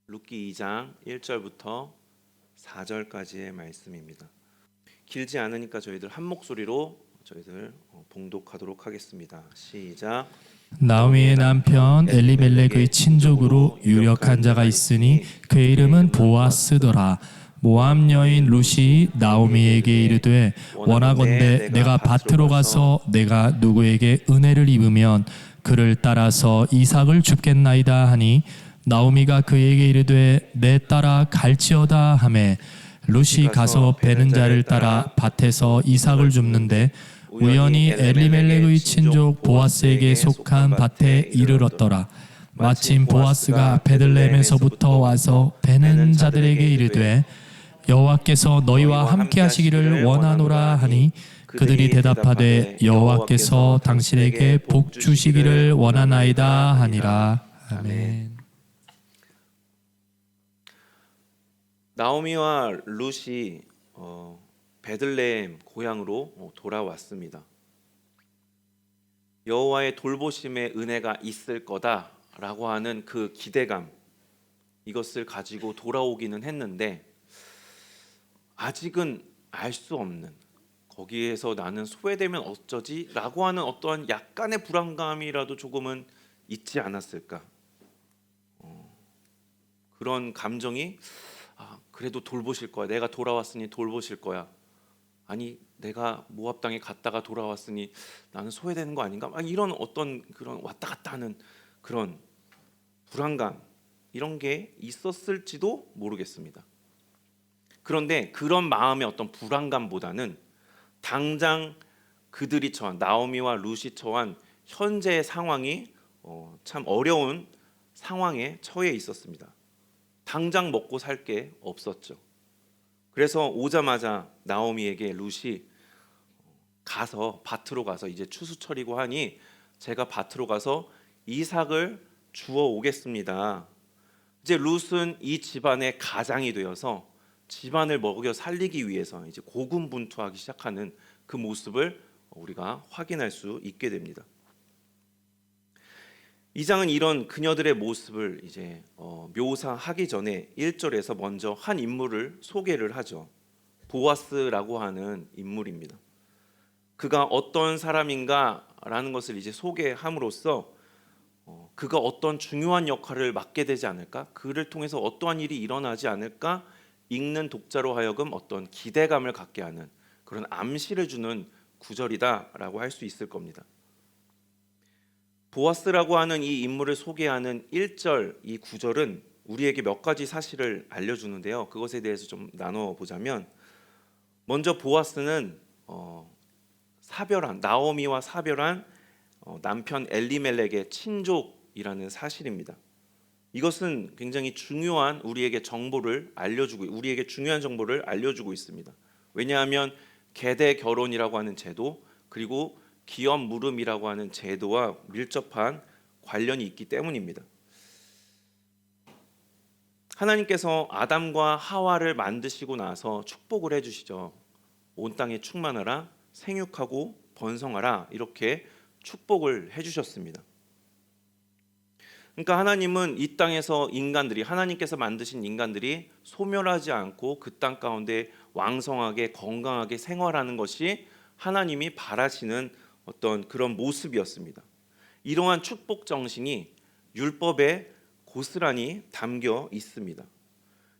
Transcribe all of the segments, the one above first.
룻기 2장 1절부터 4절까지의 말씀입니다. 길지 않으니까 저희들 한 목소리로 봉독하도록 하겠습니다. 시작. 나오미의 남편 엘리멜렉의 친족으로 유력한 자가 있으니 그의 이름은 보아스더라. 모압 여인 룻이 나오미에게 이르되 원하건대 내가 밭으로 가서 내가 누구에게 은혜를 입으면 그를 따라서 이삭을 줍겠나이다 하니 나오미가 그에게 이르되 내 딸아 갈지어다 하매 룻이 가서 베는 자를 따라 밭에서 이삭을 줍는데 우연히 엘리멜렉의 친족 보아스에게 속한 밭에 이르렀더라. 마침 보아스가 베들레헴에서부터 와서 베는 자들에게 이르되 여호와께서 너희와 함께 하시기를 원하노라 하니 그들이 대답하되 여호와께서 당신에게 복 주시기를 원하나이다 하니라. 아멘. 나오미와 룻이 베들레헴 고향으로 돌아왔습니다. 여호와의 돌보심의 은혜가 있을 거다라고 하는 그 기대감, 이것을 가지고 돌아오기는 했는데 아직은 알 수 없는, 거기에서 나는 소외되면 어쩌지? 라고 하는 어떠한 약간의 불안감이라도 조금은 있지 않았을까? 그런 감정이 그래도 돌보실 거야. 내가 돌아왔으니 돌보실 거야. 아니 내가 모압 땅에 갔다가 돌아왔으니 나는 소외되는 거 아닌가? 이런 어떤 그런 왔다 갔다 하는 그런 불안감, 이런 게 있었을지도 모르겠습니다. 그런데 그런 마음의 어떤 불안감보다는 당장 그들이 처한, 나오미와 룻이 처한 현재의 상황이 참 어려운 상황에 처해 있었습니다. 당장 먹고 살 게 없었죠. 그래서 오자마자 나오미에게 룻이 가서 밭으로 가서 이제 추수철이고 하니 제가 밭으로 가서 이삭을 주워 오겠습니다. 이제 룻은 이 집안의 가장이 되어서 집안을 먹여 살리기 위해서 이제 고군분투하기 시작하는 그 모습을 우리가 확인할 수 있게 됩니다. 이 장은 이런 그녀들의 모습을 이제 묘사하기 전에 1절에서 먼저 한 인물을 소개를 하죠. 보아스라고 하는 인물입니다. 그가 어떤 사람인가라는 것을 이제 소개함으로써 그가 어떤 중요한 역할을 맡게 되지 않을까, 그를 통해서 어떠한 일이 일어나지 않을까, 읽는 독자로 하여금 어떤 기대감을 갖게 하는 그런 암시를 주는 구절이다라고 할 수 있을 겁니다. 보아스라고 하는 이 인물을 소개하는 1절 이 구절은 우리에게 몇 가지 사실을 알려주는데요. 그것에 대해서 좀 나눠보자면, 먼저 보아스는 나오미와 사별한 남편 엘리멜렉의 친족이라는 사실입니다. 이것은 굉장히 중요한 우리에게 중요한 정보를 알려주고 있습니다. 왜냐하면 계대 결혼이라고 하는 제도, 그리고 기업 물음이라고 하는 제도와 밀접한 관련이 있기 때문입니다. 하나님께서 아담과 하와를 만드시고 나서 축복을 해주시죠. 온 땅에 충만하라, 생육하고 번성하라, 이렇게 축복을 해주셨습니다. 그러니까 하나님은 이 땅에서 하나님께서 만드신 인간들이 소멸하지 않고 그 땅 가운데 왕성하게 건강하게 생활하는 것이 하나님이 바라시는 어떤 그런 모습이었습니다. 이러한 축복 정신이 율법에 고스란히 담겨 있습니다.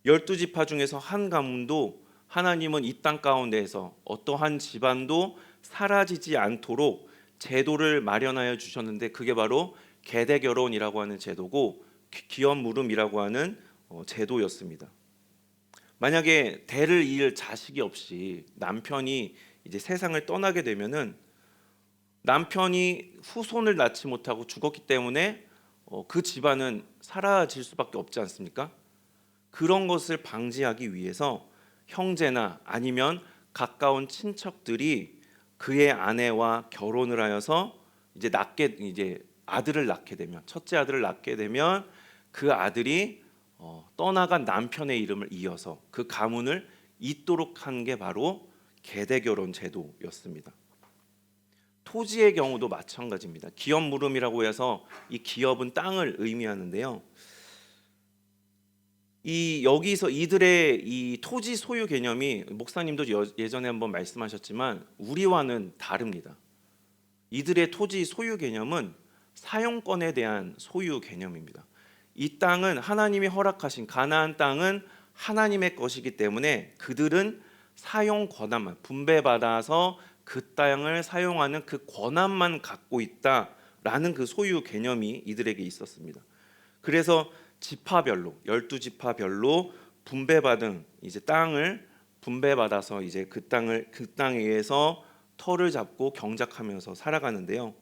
12지파 중에서 한 가문도 하나님은 이 땅 가운데에서 어떠한 집안도 사라지지 않도록 제도를 마련하여 주셨는데, 그게 바로 계대 결혼이라고 하는 제도고 기업 물음이라고 하는 제도였습니다. 만약에 대를 이을 자식이 없이 남편이 이제 세상을 떠나게 되면은 남편이 후손을 낳지 못하고 죽었기 때문에 그 집안은 사라질 수밖에 없지 않습니까? 그런 것을 방지하기 위해서 형제나 아니면 가까운 친척들이 그의 아내와 결혼을 하여서 이제 아들을 낳게 되면, 첫째 아들을 낳게 되면 그 아들이 떠나간 남편의 이름을 이어서 그 가문을 잇도록 한 게 바로 계대 결혼 제도였습니다. 토지의 경우도 마찬가지입니다. 기업 물음이라고 해서 이 기업은 땅을 의미하는데요. 이 여기서 이들의 이 토지 소유 개념이 목사님도 예전에 한번 말씀하셨지만 우리와는 다릅니다. 이들의 토지 소유 개념은 사용권에 대한 소유 개념입니다. 이 땅은 하나님이 허락하신 가나안 땅은 하나님의 것이기 때문에 그들은 사용 권한만 분배받아서 그 땅을 사용하는 그 권한만 갖고 있다라는 그 소유 개념이 이들에게 있었습니다. 그래서 지파별로 12지파별로 분배받은 이제 땅을 분배받아서 이제 그 땅에 의해서 터를 잡고 경작하면서 살아가는데요.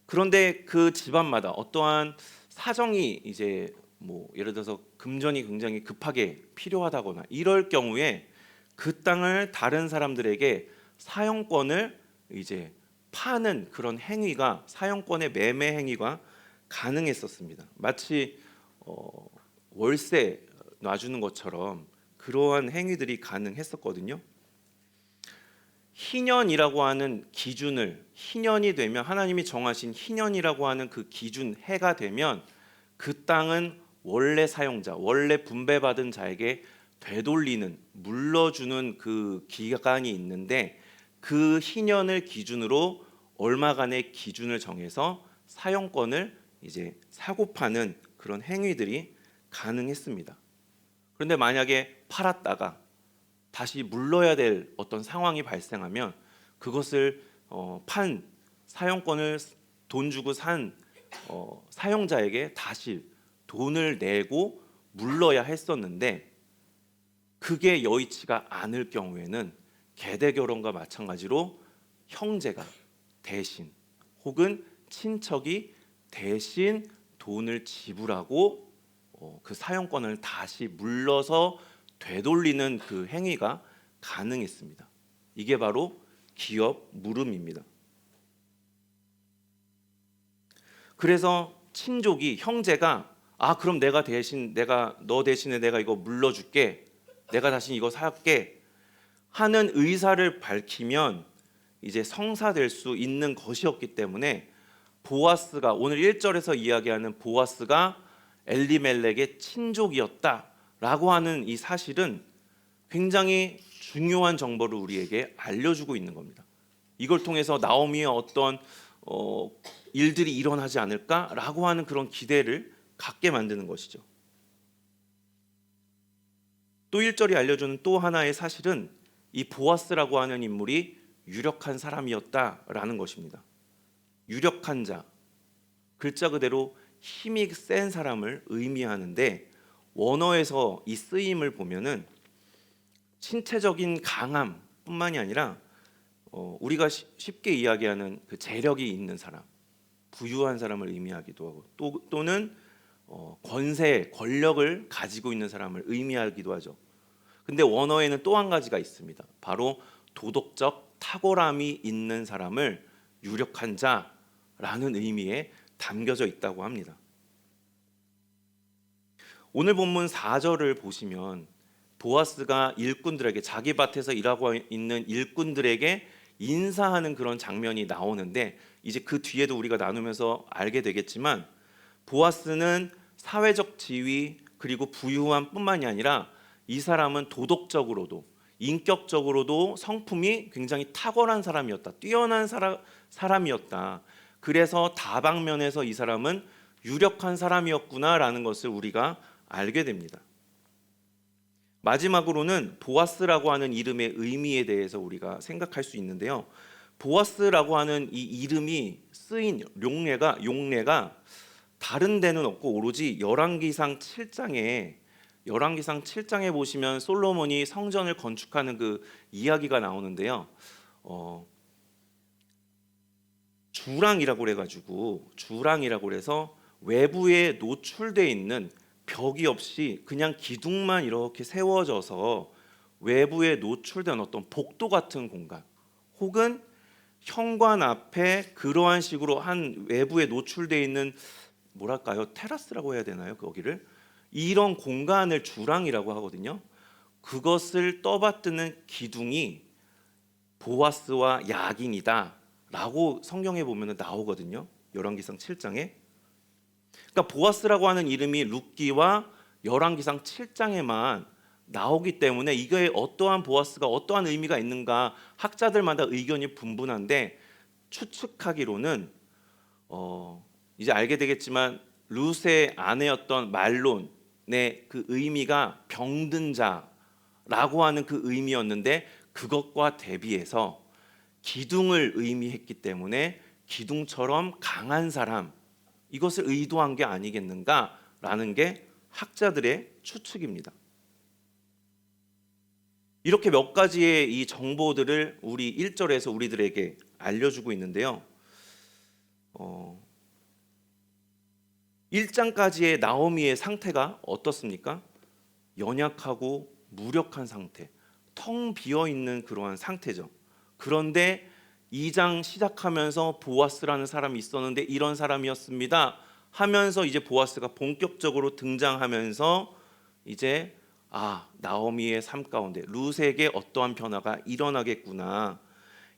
그런데 그 집안마다 어떠한 사정이 이제 뭐 예를 들어서 금전이 굉장히 급하게 필요하다거나 이럴 경우에 그 땅을 다른 사람들에게 사용권을 이제 파는 그런 행위가 사용권의 매매 행위가 가능했었습니다. 마치 월세 놔주는 것처럼 그러한 행위들이 가능했었거든요. 희년이라고 하는 기준을 희년이 되면 하나님이 정하신 희년이라고 하는 그 기준 해가 되면 그 땅은 원래 사용자, 원래 분배받은 자에게 되돌리는 물러주는 그 기간이 있는데 그 희년을 기준으로 얼마간의 기준을 정해서 사용권을 이제 사고 파는 그런 행위들이 가능했습니다. 그런데 만약에 팔았다가 다시 물러야 될 어떤 상황이 발생하면 그것을 판 사용권을 돈 주고 산 사용자에게 다시 돈을 내고 물러야 했었는데 그게 여의치가 않을 경우에는 계대 결혼과 마찬가지로 형제가 대신 혹은 친척이 대신 돈을 지불하고 그 사용권을 다시 물러서 되돌리는 그 행위가 가능했습니다. 이게 바로 기업 물음입니다. 그래서 친족이 형제가 그럼 내가 너 대신에 내가 이거 물러줄게. 내가 다시 이거 살게 하는 의사를 밝히면 이제 성사될 수 있는 것이었기 때문에 보아스가 오늘 1절에서 이야기하는 보아스가 엘리멜렉의 친족이었다라고 하는 이 사실은 굉장히 중요한 정보를 우리에게 알려주고 있는 겁니다. 이걸 통해서 나오미의 어떤 일들이 일어나지 않을까라고 하는 그런 기대를 갖게 만드는 것이죠. 또 1절이 알려주는 또 하나의 사실은 이 보아스라고 하는 인물이 유력한 사람이었다라는 것입니다. 유력한 자, 글자 그대로 힘이 센 사람을 의미하는데 원어에서 이 쓰임을 보면은 신체적인 강함뿐만이 아니라 우리가 쉽게 이야기하는 그 재력이 있는 사람, 부유한 사람을 의미하기도 하고 또는 권세, 권력을 가지고 있는 사람을 의미하기도 하죠. 근데 원어에는 또 한 가지가 있습니다. 바로 도덕적 탁월함이 있는 사람을 유력한 자라는 의미에 담겨져 있다고 합니다. 오늘 본문 4절을 보시면 보아스가 일꾼들에게 자기 밭에서 일하고 있는 일꾼들에게 인사하는 그런 장면이 나오는데 이제 그 뒤에도 우리가 나누면서 알게 되겠지만 보아스는 사회적 지위 그리고 부유함 뿐만이 아니라 이 사람은 도덕적으로도 인격적으로도 성품이 굉장히 탁월한 사람이었다. 뛰어난 사람이었다. 그래서 다방면에서 이 사람은 유력한 사람이었구나라는 것을 우리가 알게 됩니다. 마지막으로는 보아스라고 하는 이름의 의미에 대해서 우리가 생각할 수 있는데요. 보아스라고 하는 이 이름이 쓰인 용례가 다른 데는 없고 오로지 열왕기상 7장에 보시면 솔로몬이 성전을 건축하는 그 이야기가 나오는데요. 주랑이라고 해서 외부에 노출되어 있는 벽이 없이 그냥 기둥만 이렇게 세워져서 외부에 노출된 어떤 복도 같은 공간 혹은 현관 앞에 그러한 식으로 한 외부에 노출되어 있는 테라스라고 해야 되나요? 거기를 이런 공간을 주랑이라고 하거든요. 그것을 떠받드는 기둥이 보아스와 야긴이다라고 성경에 보면 나오거든요. 열왕기상 7장에. 그러니까 보아스라고 하는 이름이 룻기와 열왕기상 7장에만 나오기 때문에 이게 어떠한 보아스가 어떠한 의미가 있는가 학자들마다 의견이 분분한데 추측하기로는 이제 알게 되겠지만 룻의 아내였던 말론의 그 의미가 병든 자라고 하는 그 의미였는데 그것과 대비해서 기둥을 의미했기 때문에 기둥처럼 강한 사람, 이것을 의도한 게 아니겠는가라는 게 학자들의 추측입니다. 이렇게 몇 가지의 이 정보들을 우리 1절에서 우리들에게 알려주고 있는데요. 1장까지의 나오미의 상태가 어떻습니까? 연약하고 무력한 상태, 텅 비어 있는 그러한 상태죠. 그런데 2장 시작하면서 보아스라는 사람이 있었는데 이런 사람이었습니다 하면서 이제 보아스가 본격적으로 등장하면서 이제 나오미의 삶 가운데 룻에게 어떠한 변화가 일어나겠구나.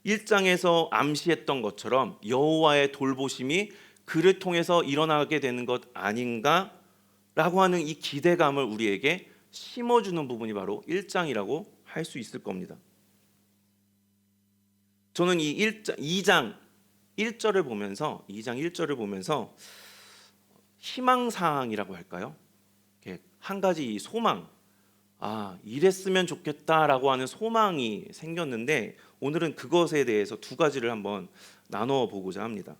1장에서 암시했던 것처럼 여호와의 돌보심이 그를 통해서 일어나게 되는 것 아닌가라고 하는 이 기대감을 우리에게 심어주는 부분이 바로 1장이라고 할 수 있을 겁니다. 저는 이 2장 1절을 보면서 희망사항이라고 할까요? 한 가지 소망, 이랬으면 좋겠다라고 하는 소망이 생겼는데 오늘은 그것에 대해서 두 가지를 한번 나눠 보고자 합니다.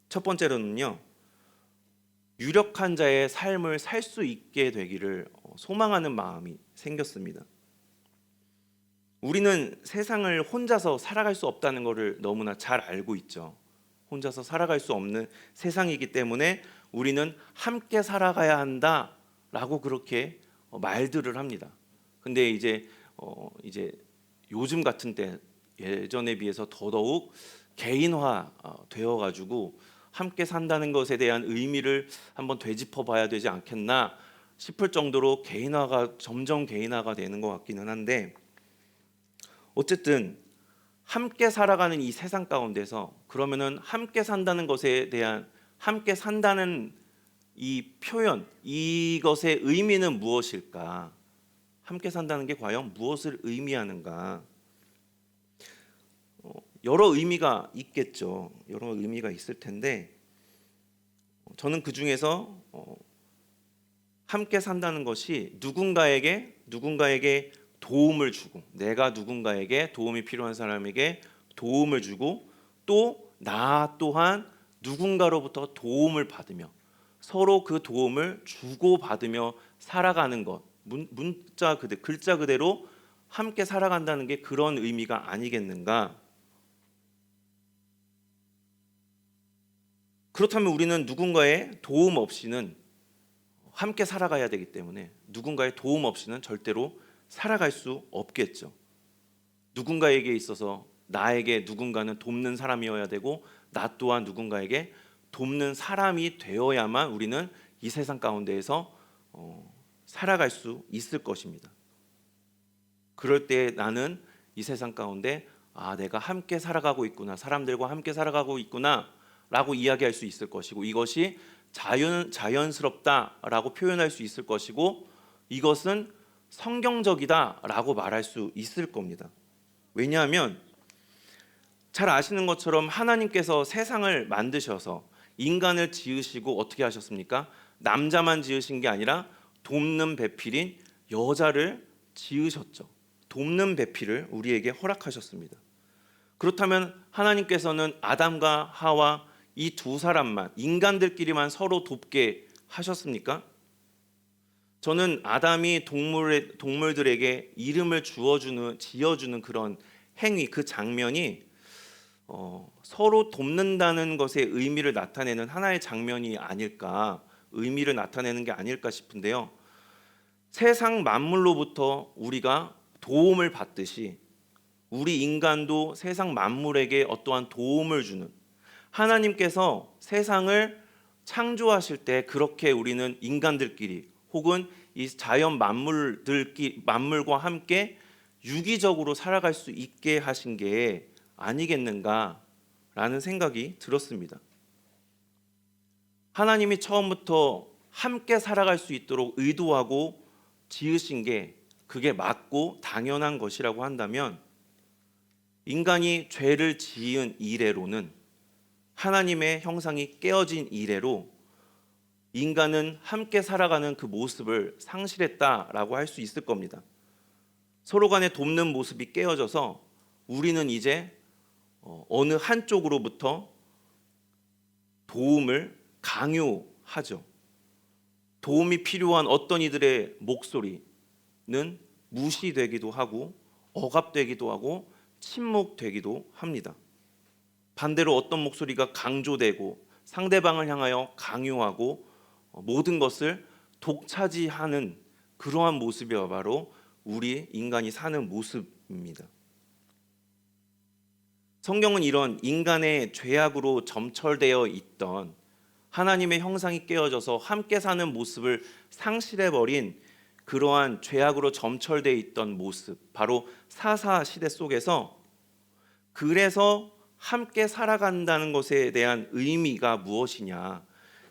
첫 번째로는요, 유력한 자의 삶을 살 수 있게 되기를 소망하는 마음이 생겼습니다. 우리는 세상을 혼자서 살아갈 수 없다는 것을 너무나 잘 알고 있죠. 혼자서 살아갈 수 없는 세상이기 때문에 우리는 함께 살아가야 한다라고 그렇게 말들을 합니다. 근데 이제 요즘 같은 때 예전에 비해서 더더욱 개인화 되어 가지고 함께 산다는 것에 대한 의미를 한번 되짚어 봐야 되지 않겠나 싶을 정도로 점점 개인화가 되는 것 같기는 한데, 어쨌든 함께 살아가는 이 세상 가운데서 그러면은 함께 산다는 것에 대한, 함께 산다는 이 표현, 이것의 의미는 무엇일까? 함께 산다는 게 과연 무엇을 의미하는가? 여러 의미가 있겠죠. 여러 의미가 있을 텐데 저는 그 중에서 함께 산다는 것이 누군가에게 도움을 주고, 내가 누군가에게 도움이 필요한 사람에게 도움을 주고, 또 나 또한 누군가로부터 도움을 받으며 서로 그 도움을 주고받으며 살아가는 것, 글자 그대로 함께 살아간다는 게 그런 의미가 아니겠는가. 그렇다면 우리는 누군가의 도움 없이는 함께 살아가야 되기 때문에 누군가의 도움 없이는 절대로 살아갈 수 없겠죠. 누군가에게 있어서 나에게 누군가는 돕는 사람이어야 되고, 나 또한 누군가에게 돕는 사람이 되어야만 우리는 이 세상 가운데에서 살아갈 수 있을 것입니다. 그럴 때 나는 이 세상 가운데 내가 함께 살아가고 있구나, 사람들과 함께 살아가고 있구나 라고 이야기할 수 있을 것이고, 이것이 자연스럽다라고 표현할 수 있을 것이고, 이것은 성경적이다라고 말할 수 있을 겁니다. 왜냐하면 잘 아시는 것처럼 하나님께서 세상을 만드셔서 인간을 지으시고 어떻게 하셨습니까? 남자만 지으신 게 아니라 돕는 배필인 여자를 지으셨죠. 돕는 배필을 우리에게 허락하셨습니다. 그렇다면 하나님께서는 아담과 하와 이 두 사람만, 인간들끼리만 서로 돕게 하셨습니까? 저는 아담이 동물들에게 이름을 지어주는 그런 행위, 그 장면이 서로 돕는다는 것의 의미를 나타내는 하나의 장면이 아닐까, 의미를 나타내는 게 아닐까 싶은데요. 세상 만물로부터 우리가 도움을 받듯이 우리 인간도 세상 만물에게 어떠한 도움을 주는, 하나님께서 세상을 창조하실 때 그렇게 우리는 인간들끼리 혹은 이 자연 만물과 함께 유기적으로 살아갈 수 있게 하신 게 아니겠는가라는 생각이 들었습니다. 하나님이 처음부터 함께 살아갈 수 있도록 의도하고 지으신 게 그게 맞고 당연한 것이라고 한다면, 인간이 죄를 지은 이래로는, 하나님의 형상이 깨어진 이래로 인간은 함께 살아가는 그 모습을 상실했다라고 할 수 있을 겁니다. 서로 간에 돕는 모습이 깨어져서 우리는 이제 어느 한쪽으로부터 도움을 강요하죠. 도움이 필요한 어떤 이들의 목소리는 무시되기도 하고 억압되기도 하고 침묵되기도 합니다. 반대로 어떤 목소리가 강조되고 상대방을 향하여 강요하고 모든 것을 독차지하는 그러한 모습이 바로 우리 인간이 사는 모습입니다. 성경은 이런 인간의 죄악으로 점철되어 있던 하나님의 형상이 깨어져서 함께 사는 모습을 상실해버린 그러한 죄악으로 점철되어 있던 모습, 바로 사사 시대 속에서, 그래서 함께 살아간다는 것에 대한 의미가 무엇이냐,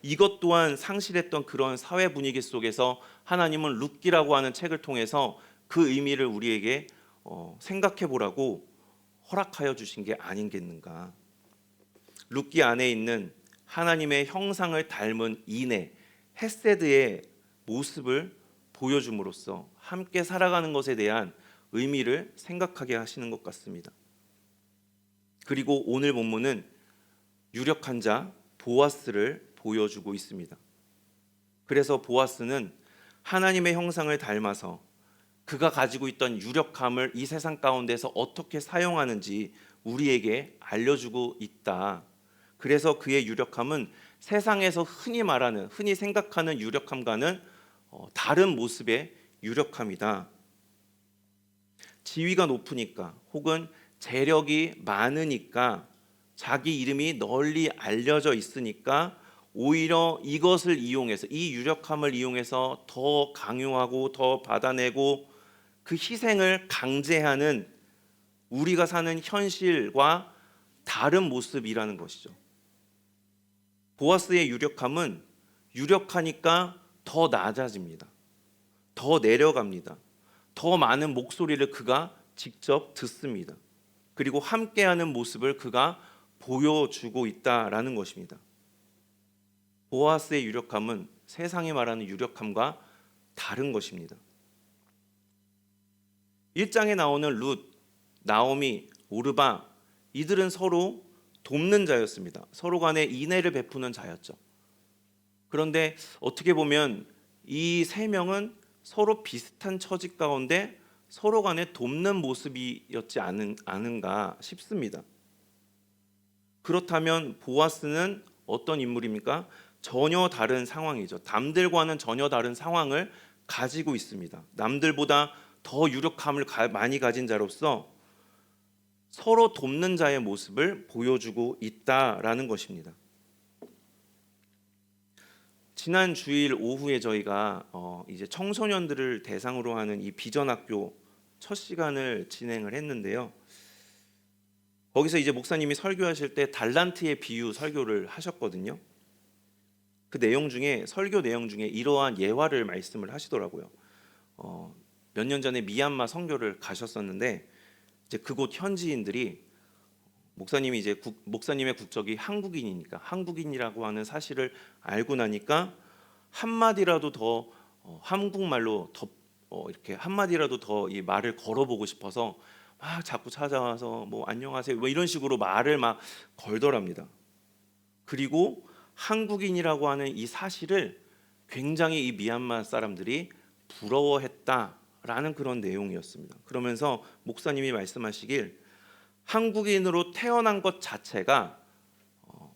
이것 또한 상실했던 그런 사회 분위기 속에서 하나님은 룻기라고 하는 책을 통해서 그 의미를 우리에게 생각해 보라고 허락하여 주신 게 아니겠는가. 룻기 안에 있는 하나님의 형상을 닮은 인애, 헤세드의 모습을 보여줌으로써 함께 살아가는 것에 대한 의미를 생각하게 하시는 것 같습니다. 그리고 오늘 본문은 유력한 자 보아스를 보여주고 있습니다. 그래서 보아스는 하나님의 형상을 닮아서 그가 가지고 있던 유력함을 이 세상 가운데서 어떻게 사용하는지 우리에게 알려주고 있다. 그래서 그의 유력함은 세상에서 흔히 생각하는 유력함과는 다른 모습의 유력함이다. 지위가 높으니까 혹은 재력이 많으니까, 자기 이름이 널리 알려져 있으니까 오히려 이것을 이용해서, 이 유력함을 이용해서 더 강요하고 더 받아내고 그 희생을 강제하는 우리가 사는 현실과 다른 모습이라는 것이죠. 보아스의 유력함은 유력하니까 더 낮아집니다. 더 내려갑니다. 더 많은 목소리를 그가 직접 듣습니다. 그리고 함께하는 모습을 그가 보여주고 있다라는 것입니다. 보아스의 유력함은 세상이 말하는 유력함과 다른 것입니다. 1장에 나오는 룻, 나오미, 오르바, 이들은 서로 돕는 자였습니다. 서로 간에 인애를 베푸는 자였죠. 그런데 어떻게 보면 이 세 명은 서로 비슷한 처지 가운데 서로 간에 돕는 모습이었지 않은가 싶습니다. 그렇다면 보아스는 어떤 인물입니까? 전혀 다른 상황이죠. 남들과는 전혀 다른 상황을 가지고 있습니다. 남들보다 더 유력함을 많이 가진 자로서 서로 돕는 자의 모습을 보여주고 있다라는 것입니다. 지난 주일 오후에 저희가 이제 청소년들을 대상으로 하는 이 비전학교 첫 시간을 진행을 했는데요. 거기서 이제 목사님이 설교하실 때 달란트의 비유 설교를 하셨거든요. 그 내용 중에, 설교 내용 중에 이러한 예화를 말씀을 하시더라고요. 몇 년 전에 미얀마 선교를 가셨었는데, 이제 그곳 현지인들이 목사님이 이제 목사님의 국적이 한국인이니까, 한국인이라고 하는 사실을 알고 나니까 한마디라도 더 한국말로 더 이렇게 한마디라도 더 이 말을 걸어보고 싶어서 막 자꾸 찾아와서 뭐 안녕하세요 뭐 이런 식으로 말을 막 걸더랍니다. 그리고 한국인이라고 하는 이 사실을 굉장히 이 미얀마 사람들이 부러워했다라는 그런 내용이었습니다. 그러면서 목사님이 말씀하시길, 한국인으로 태어난 것 자체가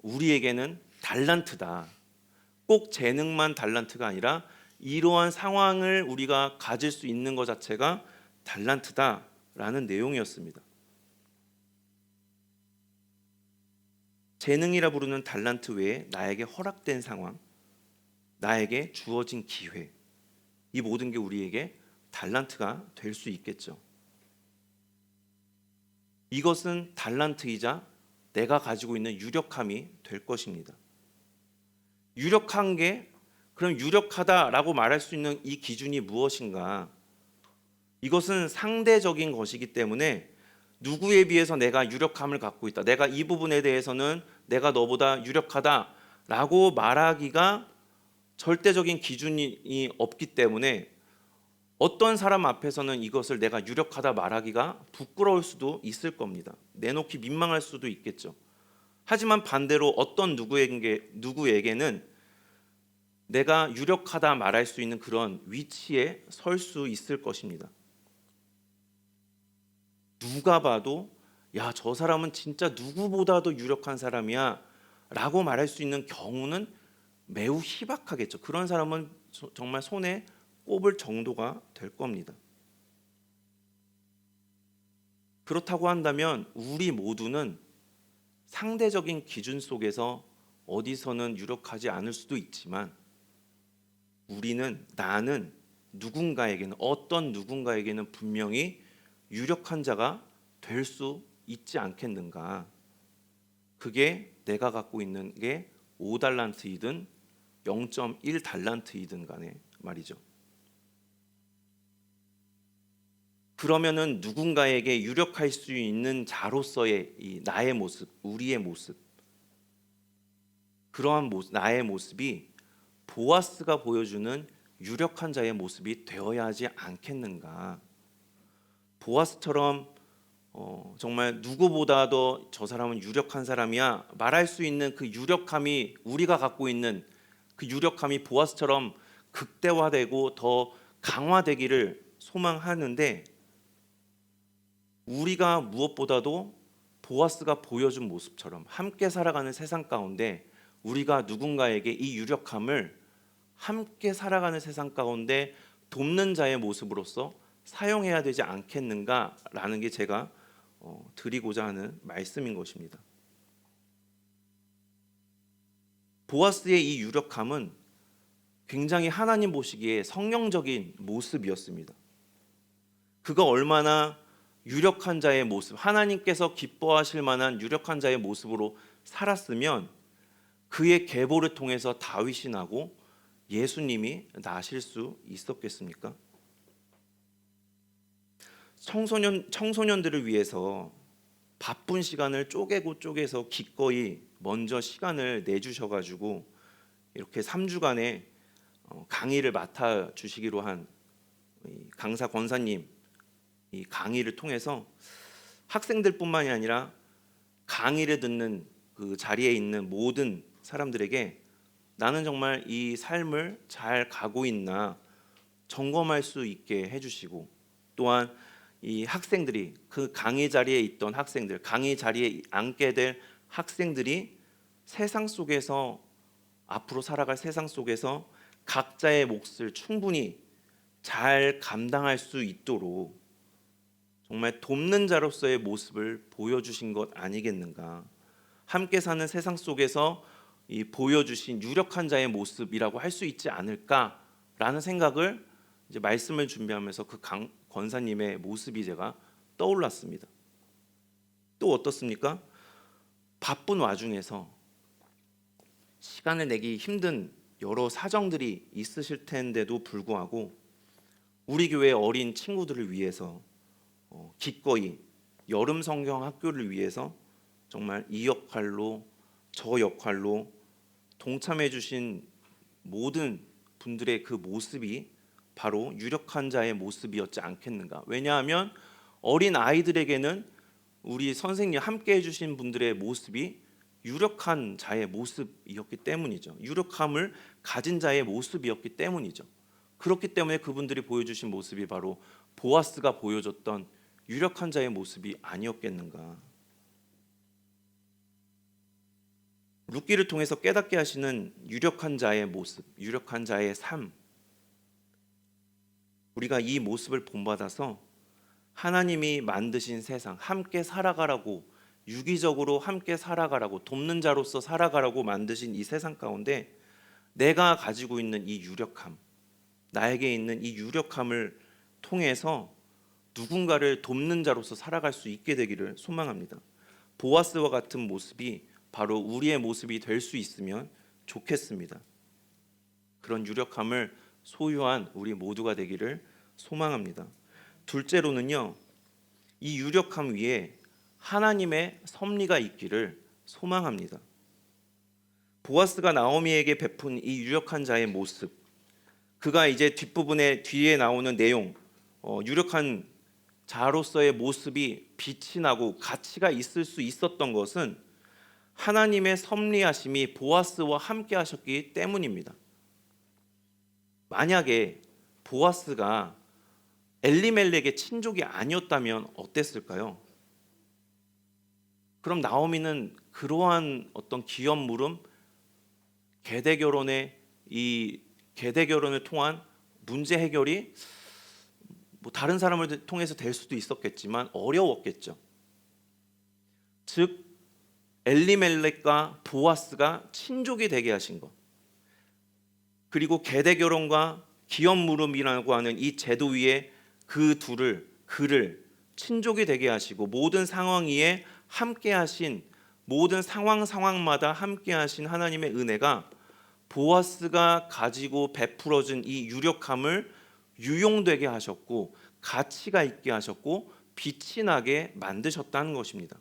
우리에게는 달란트다. 꼭 재능만 달란트가 아니라 이러한 상황을 우리가 가질 수 있는 것 자체가 달란트다라는 내용이었습니다. 재능이라 부르는 달란트 외에 나에게 허락된 상황, 나에게 주어진 기회, 이 모든 게 우리에게 달란트가 될 수 있겠죠. 이것은 달란트이자 내가 가지고 있는 유력함이 될 것입니다. 유력한 게 그럼 유력하다라고 말할 수 있는 이 기준이 무엇인가? 이것은 상대적인 것이기 때문에 누구에 비해서 내가 유력함을 갖고 있다. 내가 이 부분에 대해서는 내가 너보다 유력하다라고 말하기가 절대적인 기준이 없기 때문에 어떤 사람 앞에서는 이것을 내가 유력하다 말하기가 부끄러울 수도 있을 겁니다. 내놓기 민망할 수도 있겠죠. 하지만 반대로 어떤 누구에게는 내가 유력하다 말할 수 있는 그런 위치에 설 수 있을 것입니다. 누가 봐도 야, 저 사람은 진짜 누구보다도 유력한 사람이야 라고 말할 수 있는 경우는 매우 희박하겠죠. 그런 사람은 정말 손에 꼽을 정도가 될 겁니다. 그렇다고 한다면 우리 모두는 상대적인 기준 속에서 어디서는 유력하지 않을 수도 있지만 나는 누군가에게는, 어떤 누군가에게는 분명히 유력한 자가 될 수 있지 않겠는가. 그게 내가 갖고 있는 게 5달란트이든 0.1달란트이든 간에 말이죠. 그러면은 누군가에게 유력할 수 있는 자로서의 이 나의 모습, 우리의 모습, 그러한 나의 모습이 보아스가 보여주는 유력한 자의 모습이 되어야 하지 않겠는가. 보아스처럼 정말 누구보다도 저 사람은 유력한 사람이야 말할 수 있는 그 유력함이, 우리가 갖고 있는 그 유력함이 보아스처럼 극대화되고 더 강화되기를 소망하는데, 우리가 무엇보다도 보아스가 보여준 모습처럼 함께 살아가는 세상 가운데 우리가 누군가에게 이 유력함을 함께 살아가는 세상 가운데 돕는 자의 모습으로서 사용해야 되지 않겠는가라는 게 제가 드리고자 하는 말씀인 것입니다. 보아스의 이 유력함은 굉장히 하나님 보시기에 성령적인 모습이었습니다. 그가 얼마나 유력한 자의 모습, 하나님께서 기뻐하실 만한 유력한 자의 모습으로 살았으면 그의 계보를 통해서 다윗이 나고 예수님이 나실 수 있었겠습니까? 청소년들을 위해서 바쁜 시간을 쪼개서 기꺼이 먼저 시간을 내주셔가지고 이렇게 3주간의 강의를 맡아 주시기로 한 강사 권사님, 이 강의를 통해서 학생들뿐만이 아니라 강의를 듣는 그 자리에 있는 모든 사람들에게 나는 정말 이 삶을 잘 가고 있나 점검할 수 있게 해주시고, 또한 이 학생들이, 그 강의 자리에 있던 학생들, 강의 자리에 앉게 될 학생들이 세상 속에서, 앞으로 살아갈 세상 속에서 각자의 몫을 충분히 잘 감당할 수 있도록 정말 돕는 자로서의 모습을 보여주신 것 아니겠는가. 함께 사는 세상 속에서 이 보여주신 유력한 자의 모습이라고 할 수 있지 않을까라는 생각을 이제 말씀을 준비하면서 그 권사님의 모습이 제가 떠올랐습니다. 또 어떻습니까? 바쁜 와중에서 시간을 내기 힘든 여러 사정들이 있으실 텐데도 불구하고 우리 교회 어린 친구들을 위해서 기꺼이 여름 성경 학교를 위해서 정말 이 역할로 저 역할로 동참해 주신 모든 분들의 그 모습이 바로 유력한 자의 모습이었지 않겠는가. 왜냐하면 어린 아이들에게는 우리 선생님 함께 해주신 분들의 모습이 유력한 자의 모습이었기 때문이죠. 유력함을 가진 자의 모습이었기 때문이죠. 그렇기 때문에 그분들이 보여주신 모습이 바로 보아스가 보여줬던 유력한 자의 모습이 아니었겠는가. 룻기를 통해서 깨닫게 하시는 유력한 자의 모습, 유력한 자의 삶, 우리가 이 모습을 본받아서 하나님이 만드신 세상, 함께 살아가라고, 유기적으로 함께 살아가라고, 돕는 자로서 살아가라고 만드신 이 세상 가운데 내가 가지고 있는 이 유력함, 나에게 있는 이 유력함을 통해서 누군가를 돕는 자로서 살아갈 수 있게 되기를 소망합니다. 보아스와 같은 모습이 바로 우리의 모습이 될 수 있으면 좋겠습니다. 그런 유력함을 소유한 우리 모두가 되기를 소망합니다. 둘째로는요, 이 유력함 위에 하나님의 섭리가 있기를 소망합니다. 보아스가 나오미에게 베푼 이 유력한 자의 모습, 그가 이제 뒷부분에 뒤에 나오는 내용, 유력한 자로서의 모습이 빛이 나고 가치가 있을 수 있었던 것은 하나님의 섭리하심이 보아스와 함께 하셨기 때문입니다. 만약에 보아스가 엘리멜렉의 친족이 아니었다면 어땠을까요? 그럼 나오미는 그러한 어떤 기업 물음, 계대 결혼을 통한 문제 해결이 뭐 다른 사람을 통해서 될 수도 있었겠지만 어려웠겠죠. 즉 엘리멜렉과 보아스가 친족이 되게 하신 것, 그리고 계대 결혼과 기업 물음이라고 하는 이 제도 위에 그를 친족이 되게 하시고 모든 상황 위에 함께 하신, 모든 상황마다 함께 하신 하나님의 은혜가 보아스가 가지고 베풀어준 이 유력함을 유용되게 하셨고 가치가 있게 하셨고 빛이 나게 만드셨다는 것입니다.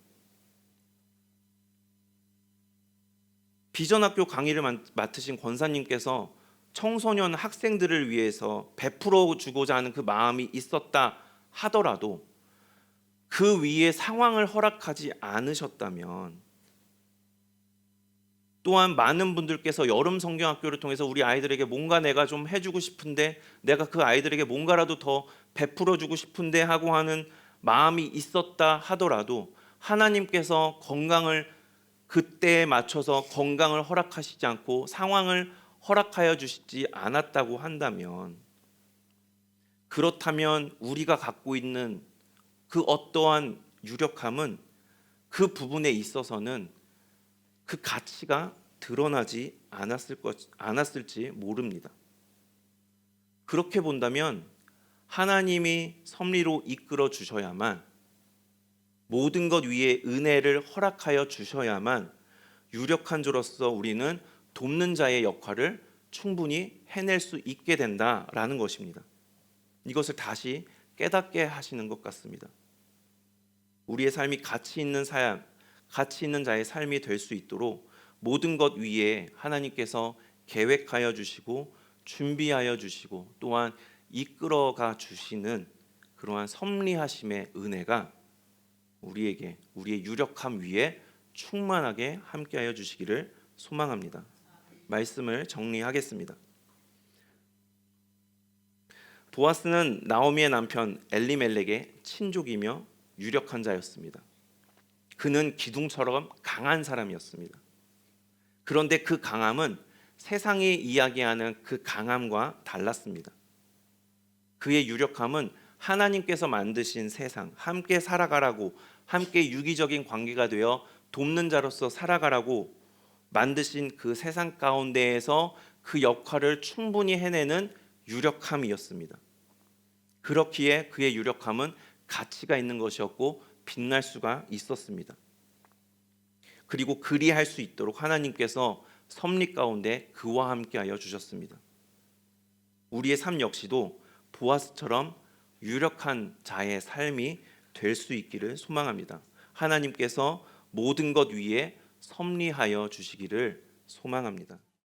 비전학교 강의를 맡으신 권사님께서 청소년 학생들을 위해서 베풀어 주고자 하는 그 마음이 있었다 하더라도 그 위에 상황을 허락하지 않으셨다면, 또한 많은 분들께서 여름 성경학교를 통해서 우리 아이들에게 뭔가 내가 좀 해주고 싶은데, 내가 그 아이들에게 뭔가라도 더 베풀어 주고 싶은데 하고 하는 마음이 있었다 하더라도 하나님께서 건강을 그때에 맞춰서 건강을 허락하시지 않고 상황을 허락하여 주시지 않았다고 한다면, 그렇다면 우리가 갖고 있는 그 어떠한 유력함은 그 부분에 있어서는 그 가치가 드러나지 않았을지 모릅니다. 그렇게 본다면 하나님이 섭리로 이끌어 주셔야만, 모든 것 위에 은혜를 허락하여 주셔야만 유력한 자로서 우리는 돕는 자의 역할을 충분히 해낼 수 있게 된다라는 것입니다. 이것을 다시 깨닫게 하시는 것 같습니다. 우리의 삶이 가치 있는 자의 삶이 될 수 있도록 모든 것 위에 하나님께서 계획하여 주시고 준비하여 주시고 또한 이끌어가 주시는 그러한 섭리하심의 은혜가 우리에게, 우리의 유력함 위에 충만하게 함께하여 주시기를 소망합니다. 말씀을 정리하겠습니다. 보아스는 나오미의 남편 엘리멜렉의 친족이며 유력한 자였습니다. 그는 기둥처럼 강한 사람이었습니다. 그런데 그 강함은 세상이 이야기하는 그 강함과 달랐습니다. 그의 유력함은 하나님께서 만드신 세상, 함께 살아가라고, 함께 유기적인 관계가 되어 돕는 자로서 살아가라고 만드신 그 세상 가운데에서 그 역할을 충분히 해내는 유력함이었습니다. 그렇기에 그의 유력함은 가치가 있는 것이었고 빛날 수가 있었습니다. 그리고 그리할 수 있도록 하나님께서 섭리 가운데 그와 함께하여 주셨습니다. 우리의 삶 역시도 보아스처럼 유력한 자의 삶이 될 수 있기를 소망합니다. 하나님께서 모든 것 위에 섭리하여 주시기를 소망합니다.